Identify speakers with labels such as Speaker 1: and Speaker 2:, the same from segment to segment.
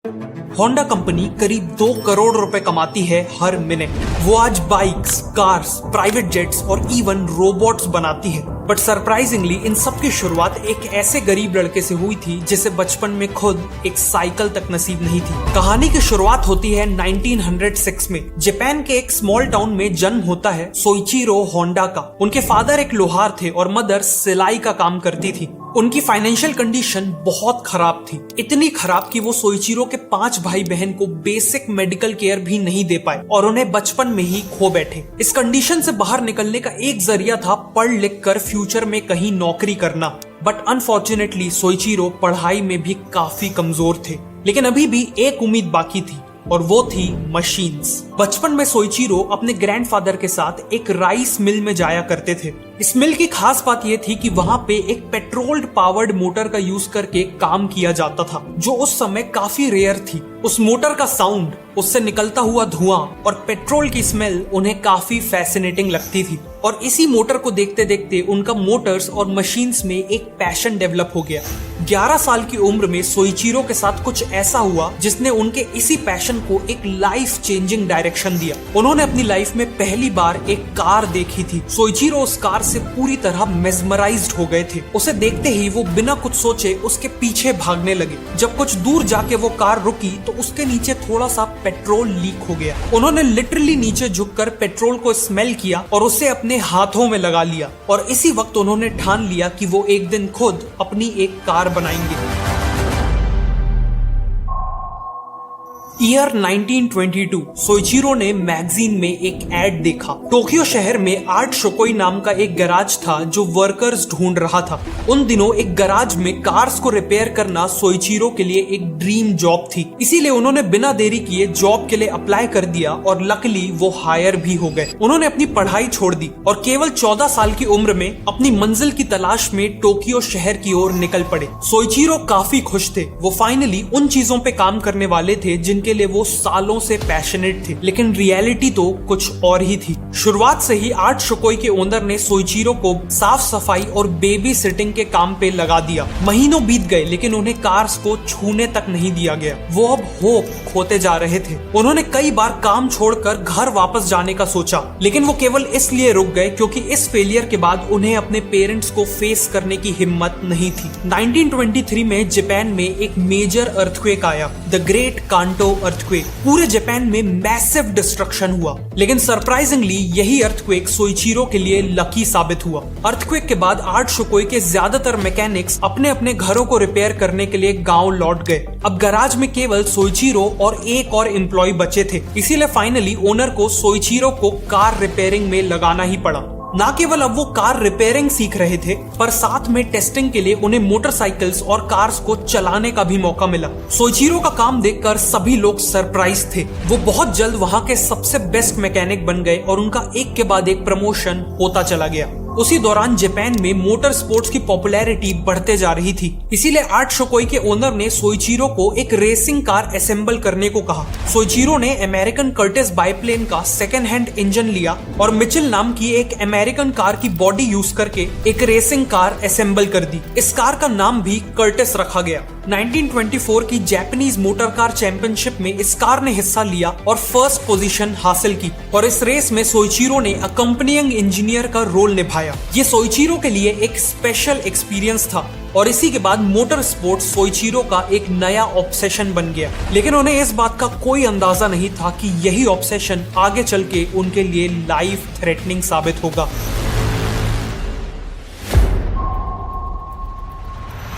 Speaker 1: Honda company करीब 2 करोड़ रुपए कमाती है हर मिनट। वो आज बाइक्स, कार्स, प्राइवेट जेट्स और इवन रोबोट्स बनाती है। बट सरप्राइजिंगली इन सब की शुरुआत एक ऐसे गरीब लड़के से हुई थी जिसे बचपन में खुद एक साइकिल तक नसीब नहीं थी। कहानी की शुरुआत होती है 1906 में। जापान के एक स्मॉल टाउन में जन्म होता है सोइचिरो होंडा का। उनके फादर एक लोहार थे और मदर सिलाई का काम करती थी। उनकी फाइनेंशियल कंडीशन बहुत खराब थी, इतनी खराब कि वो सोइचिरो के 5 भाई बहन को बेसिक मेडिकल केयर भी नहीं दे पाए और उन्हें बचपन में ही खो बैठे। इस कंडीशन से बाहर निकलने का एक जरिया था पढ़ लिख कर फ्यूचर में कहीं नौकरी करना। बट अनफॉर्चुनेटली सोइचिरो पढ़ाई में भी काफी कमजोर थे। लेकिन अभी भी एक उम्मीद बाकी थी और वो थी मशीन्स। बचपन में सोइचिरो अपने ग्रैंडफादर के साथ एक राइस मिल में जाया करते थे। इस मिल की खास बात यह थी कि वहां पे एक पेट्रोल पावर्ड मोटर का यूज करके काम किया जाता था, जो उस समय काफी रेयर थी। उस मोटर का साउंड, उससे निकलता हुआ धुआं और पेट्रोल की स्मेल उन्हें काफी फैसिनेटिंग लगती थी। और इसी मोटर को देखते देखते उनका मोटर्स और मशीन्स में एक पैशन डेवलप हो गया। 11 साल की उम्र में सोइचिरो के साथ कुछ ऐसा हुआ जिसने उनके इसी पैशन को एक लाइफ चेंजिंग डायरेक्शन दिया। उन्होंने अपनी लाइफ में पहली बार एक कार देखी थी। सोइचिरो उस कार से पूरी तरह मेस्मराइज्ड हो गए थे। उसे देखते ही वो बिना कुछ सोचे उसके पीछे भागने लगे। जब कुछ दूर जाके वो कार रुकी तो उसके नीचे थोड़ा सा पेट्रोल लीक हो गया। उन्होंने लिटरली नीचे झुककर पेट्रोल को स्मेल किया और उसे अपने हाथों में लगा लिया। और इसी वक्त उन्होंने ठान लिया कि वो एक दिन खुद अपनी एक कार बनाएंगे। ईयर 1922 सोइचिरो ने मैगजीन में एक एड देखा। टोक्यो शहर में आर्ट शोकोई नाम का एक गैराज था जो वर्कर्स ढूंढ रहा था। उन दिनों एक गैराज में कार्स को रिपेयर करना सोइचिरो के लिए एक ड्रीम जॉब थी। इसीलिए उन्होंने बिना देरी किए जॉब के लिए अप्लाई कर दिया और लकीली वो हायर भी हो गए। उन्होंने अपनी पढ़ाई छोड़ दी और केवल 14 साल की उम्र में अपनी मंजिल की तलाश में टोक्यो शहर की ओर निकल पड़े। सोइचिरो काफी खुश थे। वो फाइनली उन चीजों पे काम करने वाले थे जिनके लिए वो सालों से पैशनेट थे। लेकिन रियलिटी तो कुछ और ही थी। शुरुआत से ही आर्ट शोकोई के ओनर ने सोइचिरो को साफ सफाई और बेबी सिटिंग के काम पे लगा दिया। महीनों बीत गए लेकिन उन्हें कार्स को छूने तक नहीं दिया गया। वो अब होप खोते जा रहे थे। उन्होंने कई बार काम छोड़कर घर वापस जाने का सोचा, लेकिन वो केवल इसलिए रुक गए क्योंकि इस फेलियर के बाद उन्हें अपने पेरेंट्स को फेस करने की हिम्मत नहीं थी। 1923 में जापान में एक मेजर अर्थक्वेक आया, द ग्रेट कांटो अर्थक्वेक। पूरे जापान में मैसिव डिस्ट्रक्शन हुआ। लेकिन सरप्राइजिंगली यही अर्थक्वेक सोइचिरो के लिए लकी साबित हुआ। अर्थक्वेक के बाद आर्ट शोकोई के ज्यादातर मैकेनिक्स अपने अपने घरों को रिपेयर करने के लिए गांव लौट गए। अब गैराज में केवल सोइचिरो और एक और एम्प्लॉय बचे थे। इसीलिए फाइनली ओनर को सोइचिरो को कार रिपेयरिंग में लगाना ही पड़ा। ना केवल अब वो कार रिपेयरिंग सीख रहे थे, पर साथ में टेस्टिंग के लिए उन्हें मोटरसाइकिल्स और कार्स को चलाने का भी मौका मिला। सोइचिरो का काम देखकर सभी लोग सरप्राइज थे। वो बहुत जल्द वहां के सबसे बेस्ट मैकेनिक बन गए और उनका एक के बाद एक प्रमोशन होता चला गया। उसी दौरान जापान में मोटर स्पोर्ट्स की पॉपुलैरिटी बढ़ते जा रही थी। इसीलिए आर्ट शोकोई के ओनर ने सोइचिरो को एक रेसिंग कार असेंबल करने को कहा। सोइचिरो ने अमेरिकन कर्टिस बाइप्लेन का सेकेंड हैंड इंजन लिया और मिचेल नाम की एक अमेरिकन कार की बॉडी यूज करके एक रेसिंग कार असेंबल कर दी। इस कार का नाम भी कर्टिस रखा गया। 1924 की जापानीज मोटर कार चैंपियनशिप में इस कार ने हिस्सा लिया और फर्स्ट पोजीशन हासिल की। और इस रेस में सोइचिरो ने अकम्पनिंग इंजीनियर का रोल निभाया। ये सोइचिरो के लिए एक स्पेशल एक्सपीरियंस था और इसी के बाद मोटर स्पोर्ट्स सोइचिरो का एक नया ऑब्सेशन बन गया। लेकिन उन्हें इस बात का कोई अंदाजा नहीं था कि यही ऑब्सेशन आगे चल के उनके लिए लाइफ थ्रेटनिंग साबित होगा।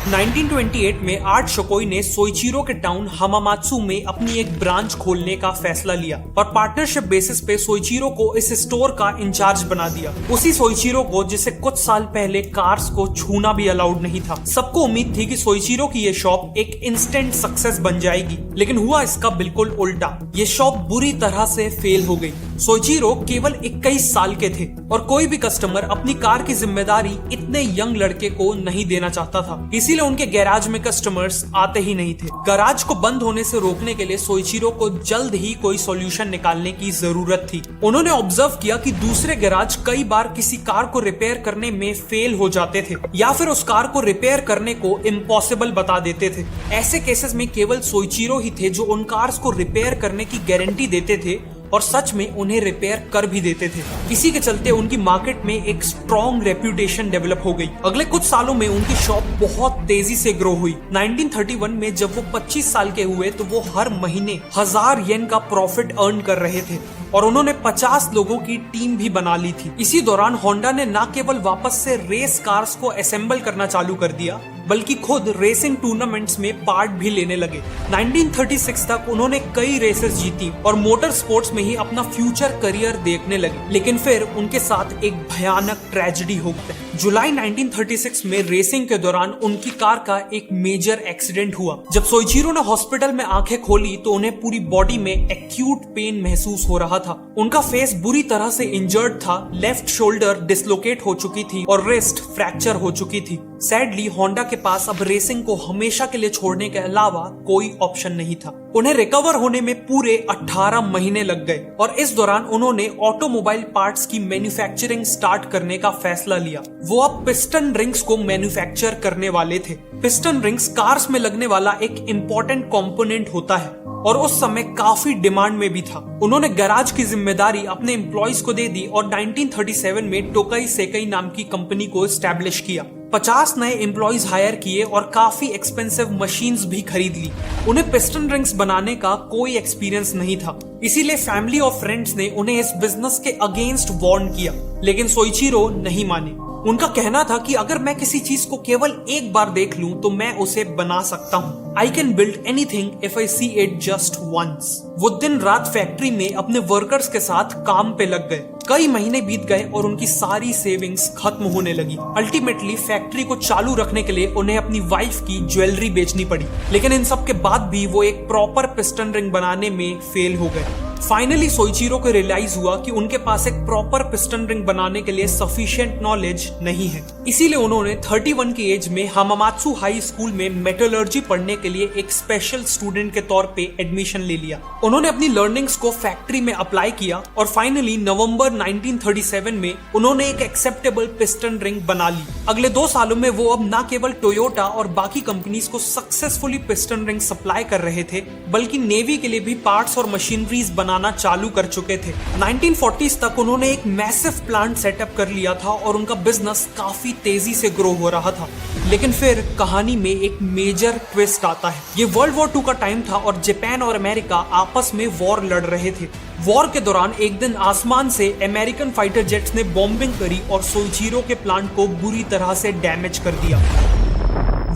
Speaker 1: 1928 में आर्ट शोकोई ने सोइचिरो के टाउन हमामात्सु में अपनी एक ब्रांच खोलने का फैसला लिया और पार्टनरशिप बेसिस पे सोइचिरो को इस स्टोर का इंचार्ज बना दिया। उसी सोइचिरो को जिसे कुछ साल पहले कार्स को छूना भी अलाउड नहीं था। सबको उम्मीद थी कि सोइचिरो की ये शॉप एक इंस्टेंट सक्सेस बन जाएगी, लेकिन हुआ इसका बिल्कुल उल्टा। ये शॉप बुरी तरह से फेल हो गई। सोइचिरो केवल 21 साल के थे और कोई भी कस्टमर अपनी कार की जिम्मेदारी इतने यंग लड़के को नहीं देना चाहता था, इसीलिए उनके गैराज में कस्टमर्स आते ही नहीं थे। गैराज को बंद होने से रोकने के लिए सोइचिरो को जल्द ही कोई सॉल्यूशन निकालने की जरूरत थी। उन्होंने ऑब्जर्व किया कि दूसरे गैराज कई बार किसी कार को रिपेयर करने में फेल हो जाते थे या फिर उस कार को रिपेयर करने को इम्पॉसिबल बता देते थे। ऐसे केसेस में केवल सोइचिरो ही थे जो उन कार्स को रिपेयर करने की गारंटी देते थे और सच में उन्हें रिपेयर कर भी देते थे। इसी के चलते उनकी मार्केट में एक स्ट्रॉन्ग रेप्यूटेशन डेवलप हो गई। अगले कुछ सालों में उनकी शॉप बहुत तेजी से ग्रो हुई। 1931 में जब वो 25 साल के हुए तो वो हर महीने 1000 येन का प्रॉफिट अर्न कर रहे थे और उन्होंने 50 लोगों की टीम भी बना ली थी। इसी दौरान होंडा ने न केवल वापस से रेस कार्स को असेंबल करना चालू कर दिया बल्कि खुद रेसिंग टूर्नामेंट्स में पार्ट भी लेने लगे। 1936 तक उन्होंने कई रेसेस जीती और मोटर स्पोर्ट्स में ही अपना फ्यूचर करियर देखने लगे, लेकिन फिर उनके साथ एक भयानक ट्रेजेडी हो गई। जुलाई 1936 में रेसिंग के दौरान उनकी कार का एक मेजर एक्सीडेंट हुआ। जब सोइचिरो ने हॉस्पिटल में आंखें खोली तो उन्हें पूरी बॉडी में एक्यूट पेन महसूस हो रहा था। उनका फेस बुरी तरह से इंजर्ड था, लेफ्ट शोल्डर डिसलोकेट हो चुकी थी और रिस्ट फ्रैक्चर हो चुकी थी। सैडली होंडा के पास अब रेसिंग को हमेशा के लिए छोड़ने के अलावा कोई ऑप्शन नहीं था। उन्हें रिकवर होने में पूरे 18 महीने लग गए और इस दौरान उन्होंने ऑटोमोबाइल पार्ट्स की मैन्युफैक्चरिंग स्टार्ट करने का फैसला लिया। वो अब पिस्टन रिंग्स को मैन्युफैक्चर करने वाले थे। पिस्टन रिंग्स कार्स में लगने वाला एक इम्पोर्टेंट कंपोनेंट होता है और उस समय काफी डिमांड में भी था। उन्होंने गैराज की जिम्मेदारी अपने एम्प्लॉयज को दे दी और 1937 में टोकाई सेकाई नाम की कंपनी को एस्टैब्लिश किया। 50 नए एम्प्लॉयज हायर किए और काफी एक्सपेंसिव मशीन्स भी खरीद ली। उन्हें पिस्टन रिंग्स बनाने का कोई एक्सपीरियंस नहीं था, इसीलिए फैमिली और फ्रेंड्स ने उन्हें इस बिजनेस के अगेंस्ट वार्न किया, लेकिन सोइचिरो नहीं माने। उनका कहना था कि अगर मैं किसी चीज को केवल एक बार देख लूं तो मैं उसे बना सकता हूं। I can build anything if I see it just once। वो दिन रात फैक्ट्री में अपने वर्कर्स के साथ काम पे लग गए। कई महीने बीत गए और उनकी सारी सेविंग्स खत्म होने लगी। अल्टीमेटली फैक्ट्री को चालू रखने के लिए उन्हें अपनी वाइफ की ज्वेलरी बेचनी पड़ी, लेकिन इन सब के बाद भी वो एक प्रॉपर पिस्टन रिंग बनाने में फेल हो गए। फाइनली सोइचिरो को रियलाइज हुआ कि उनके पास एक प्रॉपर पिस्टन रिंग बनाने के लिए सफिशिएंट नॉलेज नहीं है। इसीलिए उन्होंने 31 की एज में हामामात्सु हाई स्कूल में मेटलर्जी पढ़ने के लिए एक स्पेशल स्टूडेंट के तौर पे एडमिशन ले लिया। उन्होंने अपनी लर्निंग्स को फैक्ट्री में अप्लाई किया और फाइनली नवंबर 1937 में उन्होंने एक एक्सेप्टेबल पिस्टन रिंग बना ली। अगले 2 सालों में वो अब न केवल टोयोटा और बाकी कंपनीज को सक्सेसफुली पिस्टन रिंग सप्लाई कर रहे थे, बल्कि नेवी के लिए भी पार्ट्स और मशीनरीज बनाना चालू कर चुके थे। 1940s तक उन्होंने एक मैसिव प्लांट सेटअप कर लिया था और उनका बिजनेस काफी तेजी से ग्रो हो रहा था। लेकिन फिर कहानी में एक मेजर ट्विस्ट आता है। ये वर्ल्ड वॉर 2 का टाइम था और जापान और अमेरिका आपस में वॉर लड़ रहे थे। वॉर के दौरान एक दिन आसमान से अमेरिकन फाइटर जेट्स ने बॉम्बिंग करी और सोइचिरो के प्लांट को बुरी तरह से डैमेज कर दिया।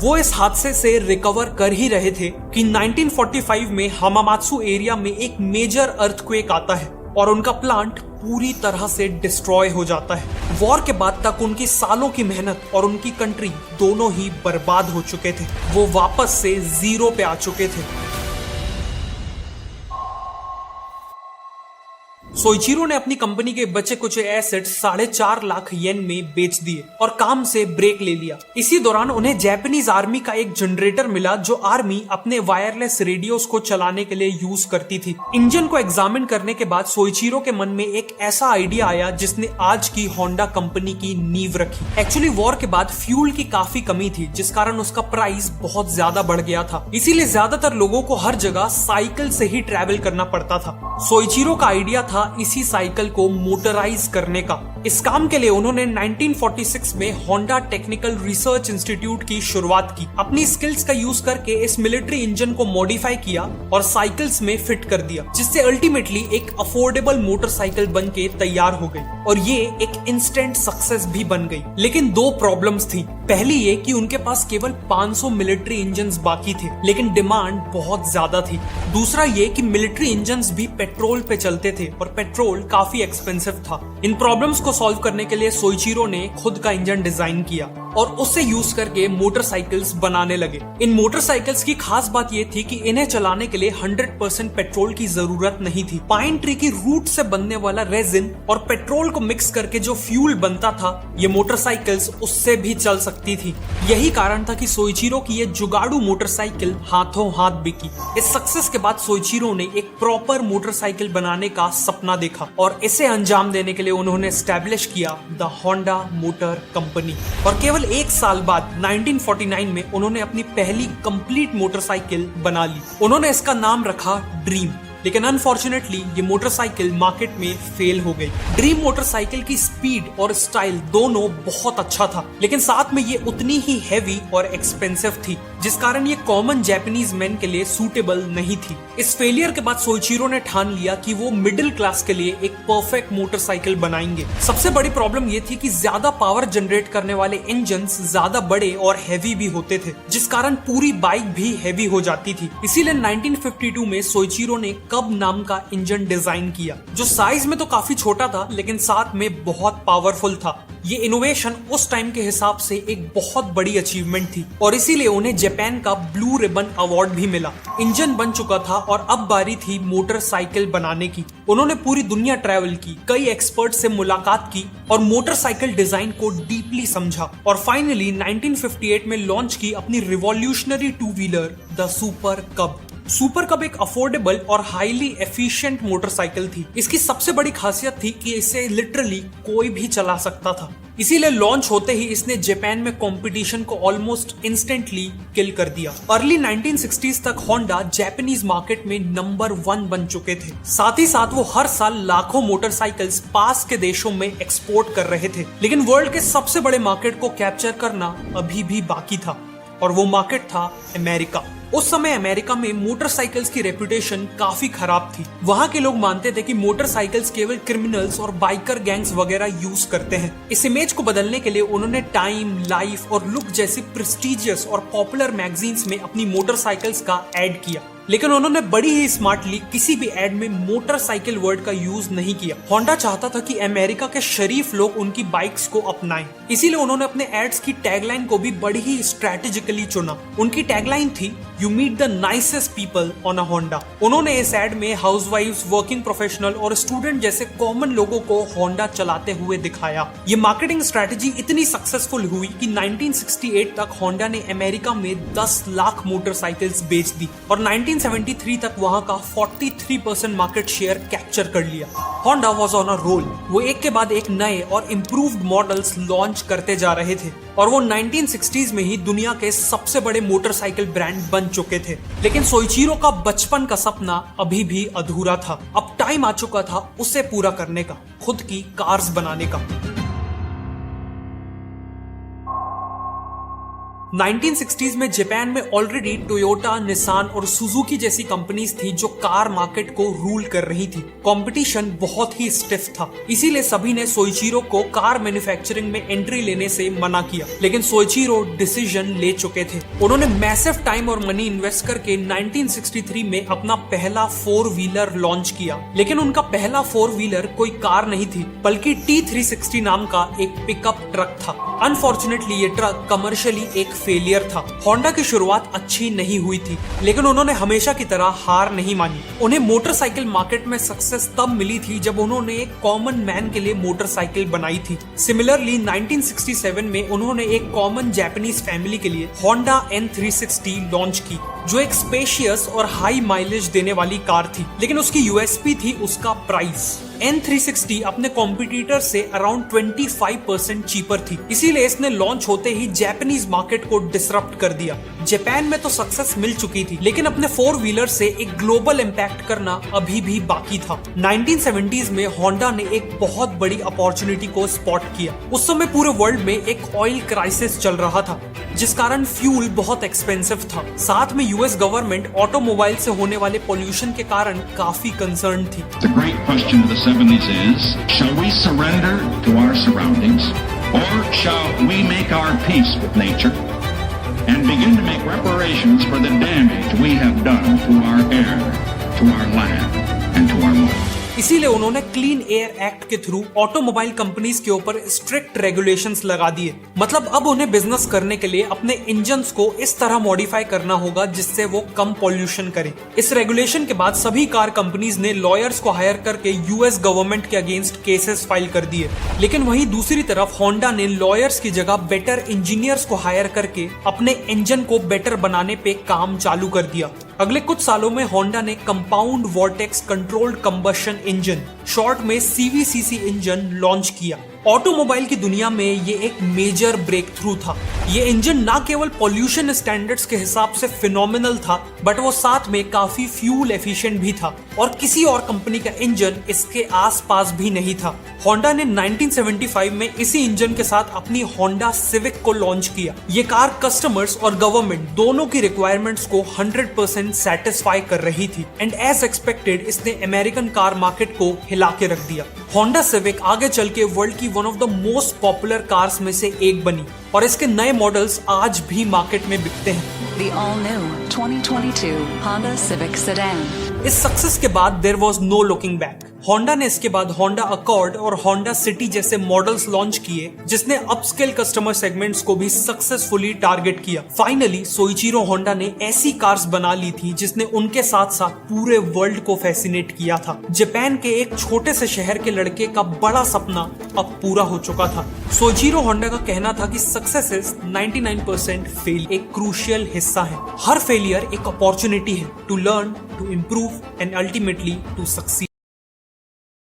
Speaker 1: वो इस हादसे से रिकवर कर ही रहे थे कि 1945 में हामामात्सु एरिया में एक मेजर अर्थक्वेक आता है और उनका प्लांट पूरी तरह से डिस्ट्रॉय हो जाता है। वॉर के बाद तक उनकी सालों की मेहनत और उनकी कंट्री दोनों ही बर्बाद हो चुके थे। वो वापस से जीरो पे आ चुके थे। सोइचिरो ने अपनी कंपनी के बचे कुछ एसेट्स 4.5 लाख येन में बेच दिए और काम से ब्रेक ले लिया। इसी दौरान उन्हें जापानीज आर्मी का एक जनरेटर मिला जो आर्मी अपने वायरलेस रेडियोस को चलाने के लिए यूज करती थी। इंजन को एग्जामिन करने के बाद सोइचिरो के मन में एक ऐसा आइडिया आया जिसने आज की होंडा कंपनी की नींव रखी। एक्चुअली वॉर के बाद फ्यूल की काफी कमी थी, जिस कारण उसका प्राइस बहुत ज्यादा बढ़ गया था। इसीलिए ज्यादातर लोगों को हर जगह साइकिल से ही ट्रैवल करना पड़ता था। सोइचिरो का आइडिया था इसी साइकिल को मोटराइज करने का। इस काम के लिए उन्होंने 1946 में होंडा टेक्निकल रिसर्च इंस्टीट्यूट की शुरुआत की। अपनी स्किल्स का यूज करके इस मिलिट्री इंजन को मॉडिफाई किया और साइकिल्स में फिट कर दिया, जिससे अल्टीमेटली एक अफोर्डेबल मोटरसाइकिल बन के तैयार हो गई और ये एक इंस्टेंट सक्सेस भी बन गई। लेकिन 2 प्रॉब्लम्स थी। पहली ये कि उनके पास केवल 500 मिलिट्री इंजन्स बाकी थे, लेकिन डिमांड बहुत ज्यादा थी। दूसरा ये कि मिलिट्री इंजन्स भी पेट्रोल पे चलते थे और पेट्रोल काफी एक्सपेंसिव था। इन प्रॉब्लम्स को सॉल्व करने के लिए सोइचिरो ने खुद का इंजन डिजाइन किया। और उससे यूज करके मोटरसाइकिल्स बनाने लगे। इन मोटरसाइकिल्स की खास बात ये थी कि इन्हें चलाने के लिए 100% पेट्रोल की जरूरत नहीं थी। पाइन ट्री की रूट से बनने वाला रेजिन और पेट्रोल को मिक्स करके जो फ्यूल बनता था, ये मोटरसाइकिल्स उससे भी चल सकती थी। यही कारण था कि सोइचिरो की ये जुगाड़ू मोटरसाइकिल हाथों हाथ बिकी। इस सक्सेस के बाद सोइचिरो ने एक प्रॉपर मोटरसाइकिल बनाने का सपना देखा और इसे अंजाम देने के लिए उन्होंने एस्टैब्लिश किया द होंडा मोटर कंपनी। और केवल एक साल बाद 1949 में उन्होंने अपनी पहली कंप्लीट मोटरसाइकिल बना ली। उन्होंने इसका नाम रखा ड्रीम, लेकिन अनफॉर्चुनेटली ये मोटरसाइकिल मार्केट में फेल हो गई। ड्रीम मोटरसाइकिल की स्पीड और स्टाइल दोनों बहुत अच्छा था, लेकिन साथ में ये उतनी ही हैवी और एक्सपेंसिव थी, जिस कारण ये कॉमन जापानीज मैन के लिए सूटेबल नहीं थी। इस फेलियर के बाद सोइचिरो ने ठान लिया कि वो मिडिल क्लास के लिए एक परफेक्ट मोटरसाइकिल बनाएंगे। सबसे बड़ी प्रॉब्लम ये थी कि ज्यादा पावर जनरेट करने वाले इंजन्स ज्यादा बड़े और हैवी भी होते थे, जिस कारण पूरी बाइक भी हैवी हो जाती थी। इसीलिए 1952 में सोइचिरो ने कब नाम का इंजन डिजाइन किया, जो साइज में तो काफी छोटा था लेकिन साथ में बहुत पावरफुल था। ये इनोवेशन उस टाइम के हिसाब से एक बहुत बड़ी अचीवमेंट थी और इसीलिए उन्हें जापान का ब्लू रिबन अवार्ड भी मिला। इंजन बन चुका था और अब बारी थी मोटरसाइकिल बनाने की। उन्होंने पूरी दुनिया ट्रैवल की, कई एक्सपर्ट से मुलाकात की और मोटरसाइकिल डिजाइन को डीपली समझा और फाइनली 1958 में लॉन्च की अपनी revolutionary two wheeler the super कब। सुपर कब एक अफोर्डेबल और हाईली एफिशिएंट मोटरसाइकिल थी। इसकी सबसे बड़ी खासियत थी कि इसे लिटरली कोई भी चला सकता था। इसीलिए लॉन्च होते ही इसने जापान में कंपटीशन को ऑलमोस्ट इंस्टेंटली किल कर दिया। अर्ली 1960s तक होंडा जापानीज मार्केट में नंबर 1 बन चुके थे। साथ ही साथ वो हर साल लाखों मोटरसाइकिल्स पास के देशों में एक्सपोर्ट कर रहे थे, लेकिन वर्ल्ड के सबसे बड़े मार्केट को कैप्चर करना अभी भी बाकी था और वो मार्केट था अमेरिका। उस समय अमेरिका में मोटरसाइकिल्स की रेपुटेशन काफी खराब थी। वहां के लोग मानते थे कि मोटरसाइकिल्स केवल क्रिमिनल्स और बाइकर गैंग्स वगैरह यूज करते हैं। इस इमेज को बदलने के लिए उन्होंने टाइम, लाइफ और लुक जैसी प्रेस्टिजियस और पॉपुलर मैगजीन्स में अपनी मोटरसाइकिल्स का एड किया, लेकिन उन्होंने बड़ी ही स्मार्टली किसी भी एड में मोटरसाइकिल वर्ड का यूज नहीं किया। होंडा चाहता था कि अमेरिका के शरीफ लोग उनकी बाइक्स को अपनाएं, इसीलिए उन्होंने अपने एड्स की टैगलाइन को भी बड़ी ही स्ट्रेटेजिकली चुना। उनकी टैगलाइन थी you meet the nicest people on a Honda. उन्होंने इस एड में हाउसवाइफ्स, वर्किंग प्रोफेशनल और स्टूडेंट जैसे कॉमन लोगों को होंडा चलाते हुए दिखाया। ये मार्केटिंग स्ट्रेटेजी इतनी सक्सेसफुल हुई कि 1968 तक होंडा ने अमेरिका में 10 लाख मोटरसाइकिल्स बेच दी और 1973 तक वहां का 43% मार्केट शेयर कैप्चर कर लिया। Honda was on a roll. वो एक के बाद एक नए और इम्प्रूव्ड मॉडल्स लॉन्च करते जा रहे थे और वो 1960s में ही दुनिया के सबसे बड़े मोटरसाइकिल ब्रांड बन चुके थे। लेकिन सोइचिरो का बचपन का सपना अभी भी अधूरा था। अब टाइम आ चुका था उसे पूरा करने का, खुद की कार्स बनाने का। 1960s में जापान में ऑलरेडी टोयोटा, निसान और सुजुकी जैसी कंपनीज थी जो कार मार्केट को रूल कर रही थी। कंपटीशन बहुत ही स्टिफ था, इसीलिए सभी ने सोइचिरो को कार मैन्युफैक्चरिंग में एंट्री लेने से मना किया। लेकिन सोइचिरो डिसीजन ले चुके थे। उन्होंने मैसिव टाइम और मनी इन्वेस्ट करके 1963 में अपना पहला 4 व्हीलर लॉन्च किया। लेकिन उनका पहला 4 व्हीलर कोई कार नहीं थी, बल्कि T360 नाम का एक पिकअप ट्रक था। अनफॉर्चुनेटली ये ट्रक कमर्शियली एक फेलियर था। होंडा की शुरुआत अच्छी नहीं हुई थी, लेकिन उन्होंने हमेशा की तरह हार नहीं मानी। उन्हें मोटरसाइकिल मार्केट में सक्सेस तब मिली थी जब उन्होंने एक कॉमन मैन के लिए मोटरसाइकिल बनाई थी। सिमिलरली 1967 में उन्होंने एक कॉमन जापानीज फैमिली के लिए होंडा N360 लॉन्च की, जो एक स्पेशियस और हाई माइलेज देने वाली कार थी। लेकिन उसकी यूएसपी थी उसका प्राइस। N360 अपने कॉम्पिटिटर से अराउंड 25% चीपर थी, इसीलिए इसने लॉन्च होते ही जापानीज मार्केट को डिसरप्ट कर दिया। जापान में तो सक्सेस मिल चुकी थी, लेकिन अपने 4 व्हीलर से एक ग्लोबल इम्पैक्ट करना अभी भी बाकी था। 1970s में होंडा ने एक बहुत बड़ी अपॉर्चुनिटी को स्पॉट किया। उस समय पूरे वर्ल्ड में एक ऑयल क्राइसिस चल रहा था, जिस कारण फ्यूल बहुत एक्सपेंसिव था। साथ में यूएस गवर्नमेंट ऑटोमोबाइल से होने वाले पोल्यूशन के कारण काफी कंसर्न थी।
Speaker 2: The great question of the 70s is, shall we surrender to our surroundings, or shall we make our peace with nature and begin to make reparations for the damage we have done to our air, to our land, and to our world?
Speaker 1: इसीलिए उन्होंने clean air act के through automobile companies के ऊपर strict regulations लगा दिए। मतलब अब उन्हें बिजनेस करने के लिए अपने इंजन्स को इस तरह मॉडिफाई करना होगा जिससे वो कम पॉल्यूशन करें। इस रेगुलेशन के बाद सभी कार कंपनीज ने लॉयर्स को हायर करके यूएस गवर्नमेंट के अगेंस्ट केसेस फाइल कर दिए। लेकिन वहीं दूसरी तरफ होंडा ने लॉयर्स की जगह बेटर इंजीनियर्स को हायर करके अपने इंजन को बेटर बनाने पे काम चालू कर दिया। अगले कुछ सालों में होंडा ने compound vortex controlled combustion engine, short में सीवीसीसी इंजन लॉन्च किया। ऑटोमोबाइल की दुनिया में ये एक मेजर ब्रेक थ्रू था। ये इंजन ना केवल पॉल्यूशन स्टैंडर्ड्स के हिसाब से फिनोमिनल था, बट वो साथ में काफी फ्यूल एफिशिएंट भी था और किसी और कंपनी का इंजन इसके आसपास भी नहीं था। होंडा ने 1975 में इसी इंजन के साथ अपनी होंडा सिविक को लॉन्च किया। ये कार कस्टमर्स और गवर्नमेंट दोनों की रिक्वायरमेंट्स को 100% सेटिस्फाई कर रही थी एंड एज एक्सपेक्टेड इसने अमेरिकन कार मार्केट को हिला के रख दिया। होंडा सिविक आगे चल के वर्ल्ड की one of the most popular cars में से एक बनी और इसके नए मॉडल्स आज भी मार्केट में बिकते हैं।
Speaker 3: The all-new 2022 Honda Civic Sedan.
Speaker 1: इस सक्सेस के बाद there was no looking back. Honda ने इसके बाद होंडा अकॉर्ड और होंडा सिटी जैसे मॉडल्स लॉन्च किए जिसने अपस्केल कस्टमर सेगमेंट्स को भी सक्सेसफुली टारगेट किया। फाइनली सोइचिरो होंडा ने ऐसी कार्स बना ली थी जिसने उनके साथ साथ पूरे वर्ल्ड को फैसिनेट किया था। जापान के एक छोटे से शहर के लड़के का बड़ा सपना अब पूरा हो चुका था। सोइचिरो होंडा का कहना था कि सक्सेस इज 99% फेल एक क्रूशियल हिस्सा है। हर फेलियर एक अपॉर्चुनिटी है to learn, to improve and ultimately to succeed.